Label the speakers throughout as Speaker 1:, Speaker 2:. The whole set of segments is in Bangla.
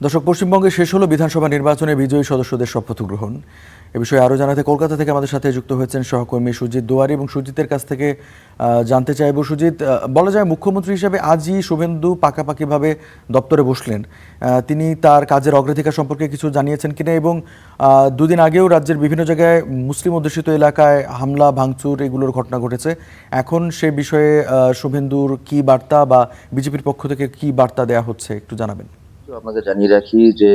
Speaker 1: দর্শক, পশ্চিমবঙ্গে শেষ হলো বিধানসভা নির্বাচনে বিজয়ী সদস্যদের শপথ গ্রহণ। এ বিষয়ে আরও জানাতে কলকাতা থেকে আমাদের সাথে যুক্ত হয়েছেন সহকর্মী সুজিত দুয়ারী, এবং সুজিতের কাছ থেকে জানতে চাইব, সুজিত, বলা যায় মুখ্যমন্ত্রী হিসেবে আজই শুভেন্দু পাকাপাকিভাবে দপ্তরে বসলেন। তিনি তার কাজের অগ্রাধিকার সম্পর্কে কিছু জানিয়েছেন কিনা, এবং দুদিন আগেও রাজ্যের বিভিন্ন জায়গায় মুসলিম অধ্যুষিত এলাকায় হামলা ভাঙচুর এগুলোর ঘটনা ঘটেছে। এখন সে বিষয়ে শুভেন্দুর কি বার্তা বা বিজেপির পক্ষ থেকে কি বার্তা দেওয়া হচ্ছে একটু জানাবেন।
Speaker 2: আপনাকে জানিয়ে রাখি যে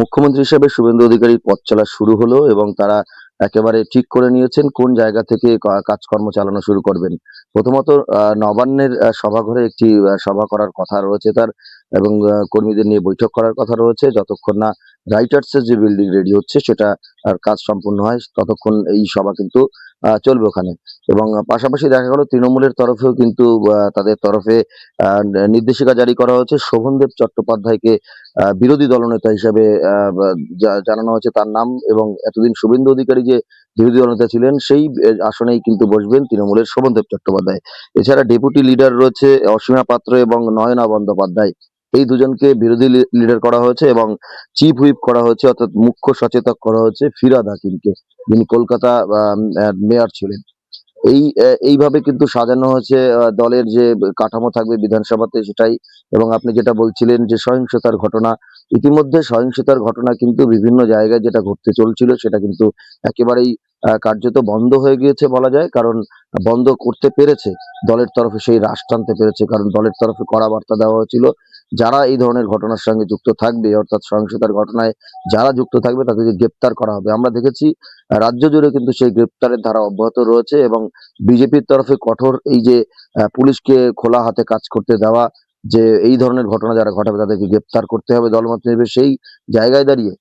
Speaker 2: মুখ্যমন্ত্রী হিসেবে শুভেন্দু অধিকারীর পথ চলা শুরু হলো এবং তারা একেবারে ঠিক করে নিয়েছেন কোন জায়গা থেকে কাজকর্ম চালানো শুরু করবেন। প্রথমত নবান্নের সভাঘরে একটি সভা করার কথা রয়েছে তার, এবং কর্মীদের নিয়ে বৈঠক করার কথা রয়েছে। যতক্ষণ না রাইটার্স এর যে বিল্ডিং রেডি হচ্ছে সেটা আর কাজ সম্পূর্ণ হয়, ততক্ষণ এই সভা কিন্তু চলবে ওখানে। এবং পাশাপাশি দেখা গেল তৃণমূলের তরফেও কিন্তু তাদের তরফে নির্দেশিকা জারি করা হয়েছে। শোভনদেব চট্টোপাধ্যায়কে বিরোধী দলনেতা হিসেবে জানানো হয়েছে তার নাম, এবং এতদিন শুভেন্দু অধিকারী যে বিরোধী দলনেতা ছিলেন সেই আসনেই কিন্তু বসবেন তৃণমূলের শোভনদেব চট্টোপাধ্যায়। এছাড়া ডেপুটি লিডার রয়েছে অসীমা পাত্র এবং নয়না বন্দ্যোপাধ্যায়। এই দুজনকে বিরোধী লিডার করা হয়েছে, এবং চিফ হুইপ করা হয়েছে, অর্থাৎ মুখ্য সচেতক করা হয়েছে ফিরহাদ হাকিমকে, যিনি কলকাতা মেয়র ছিলেন। এইভাবে কিন্তু সাজানো হয়েছে দলের যে কাঠামো থাকবে বিধানসভাতে সেটাই। এবং আপনি যেটা বলছিলেন যে সহিংসতার ঘটনা, ইতিমধ্যে সহিংসতার ঘটনা কিন্তু বিভিন্ন জায়গায় যেটা ঘটতে চলছিল সেটা কিন্তু একেবারেই কার্যত বন্ধ হয়ে গিয়েছে বলা যায়। কারণ বন্ধ করতে পেরেছে দলের তরফে, সেই রাশ টানতে পেরেছে, কারণ দলের তরফে কড়া বার্তা দেওয়া হয়েছিল যারা এই ধরনের ঘটনার সঙ্গে যুক্ত থাকবে, অর্থাৎ সহিংসতার ঘটনায় যারা যুক্ত থাকবে তাদেরকে গ্রেপ্তার করা হবে। আমরা দেখেছি রাজ্য জুড়ে কিন্তু সেই গ্রেপ্তারের ধারা অব্যাহত রয়েছে, এবং বিজেপির তরফে কঠোর এই যে পুলিশকে খোলা হাতে কাজ করতে দেওয়া, যে এই ধরনের ঘটনা যারা ঘটাবে তাদেরকে গ্রেপ্তার করতে হবে, দলমত নেবে, সেই জায়গায় দাঁড়িয়ে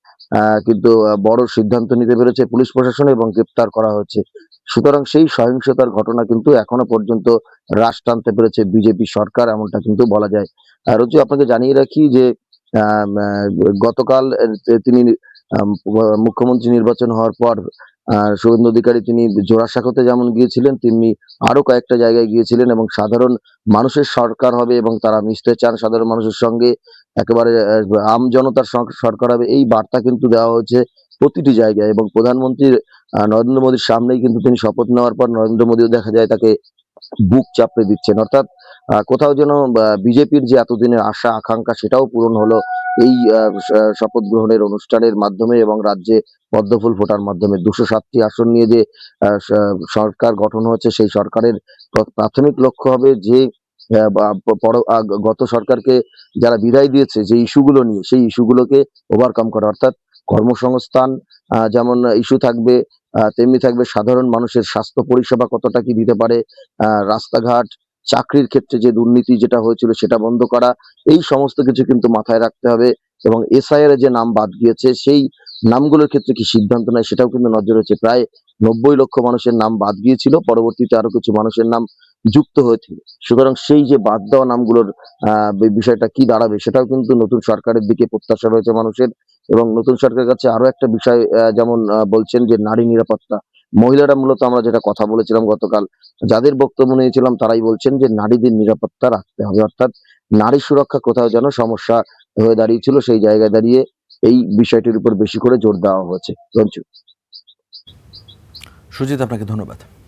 Speaker 2: কিন্তু বড় সিদ্ধান্ত নিতে পেরেছে পুলিশ প্রশাসন এবং গ্রেপ্তার করা হচ্ছে। সুতরাং সেই সহিংসতার ঘটনা কিন্তু এখনো পর্যন্ত রাশ টানতে পেরেছে বিজেপি সরকার, এমনটা কিন্তু বলা যায়। রোজু, আপনাকে জানিয়ে রাখি যে আম, আহ, গতকাল তিনি মুখ্যমন্ত্রী নির্বাচন হওয়ার পর শুভেন্দু অধিকারী তিনি জোড়াসাঁকোতে যেমন গিয়েছিলেন, তেমনি আরো কয়েকটা জায়গায় গিয়েছিলেন, এবং সাধারণ মানুষের সরকার হবে এবং তারা মিশতে চান সাধারণ মানুষের সঙ্গে, একেবারে আম জনতার সরকার হবে, এই বার্তা কিন্তু দেওয়া হয়েছে প্রতিটি জায়গায়। এবং প্রধানমন্ত্রী নরেন্দ্র মোদীর সামনেই কিন্তু তিনি শপথ নেওয়ার পর নরেন্দ্র মোদীও দেখা যায় তাকে বুক চাপড়ে দিচ্ছেন, অর্থাৎ কোথাও যেন বিজেপির যে এতদিনের আশা আকাঙ্ক্ষা সেটাও পূরণ হলো এই শপথ গ্রহণের অনুষ্ঠানের মাধ্যমে, এবং রাজ্যে পদ্মফুল ফোটার মাধ্যমে। 207টি আসন নিয়ে যে সরকার গঠন হয়েছে, সেই সরকারের প্রাথমিক লক্ষ্য হবে যে গত সরকারকে যারা বিদায় দিয়েছে যে ইস্যুগুলো নিয়ে, সেই ইস্যুগুলোকে ওভারকাম করা, অর্থাৎ কর্মসংস্থান যেমন ইস্যু থাকবে, তেমনি থাকবে সাধারণ মানুষের স্বাস্থ্য পরিষেবা কতটা কি দিতে পারে, রাস্তাঘাট, চাকরির ক্ষেত্রে যে দুর্নীতি যেটা হয়েছিল সেটা বন্ধ করা, এই সমস্ত কিছু কিন্তু মাথায় রাখতে হবে। এবং এসআইআর যে নাম বাদ গিয়েছে সেই নামগুলোর ক্ষেত্রে কি সিদ্ধান্ত নেয় সেটাও কিন্তু নজর রয়েছে। প্রায় 90 লক্ষ মানুষের নাম বাদ গিয়েছিল, পরবর্তীতে আরো কিছু মানুষের নাম যুক্ত হয়েছিল। সুতরাং সেই যে বাদ দেওয়া নামগুলোর বিষয়টা কি দাঁড়াবে সেটাও কিন্তু নতুন সরকারের দিকে প্রত্যাশা রয়েছে মানুষের। এবং নতুন সরকারের কাছে আরো একটা বিষয় যেমন বলছেন যে নারী নিরাপত্তা, মহিলারা মূলত আমরা যেটা কথা বলেছিলাম গতকাল, যাদের বক্তব্য নিয়েছিলাম তারাই বলছেন যে নারীদের নিরাপত্তা রাখতে হবে, অর্থাৎ নারী সুরক্ষা কোথাও যেন সমস্যা হয়ে দাঁড়িয়েছিল, সেই জায়গায় দাঁড়িয়ে এই বিষয়টির উপর বেশি করে জোর দেওয়া হয়েছে। রঞ্জু।
Speaker 1: সুজিত, আপনাকে ধন্যবাদ।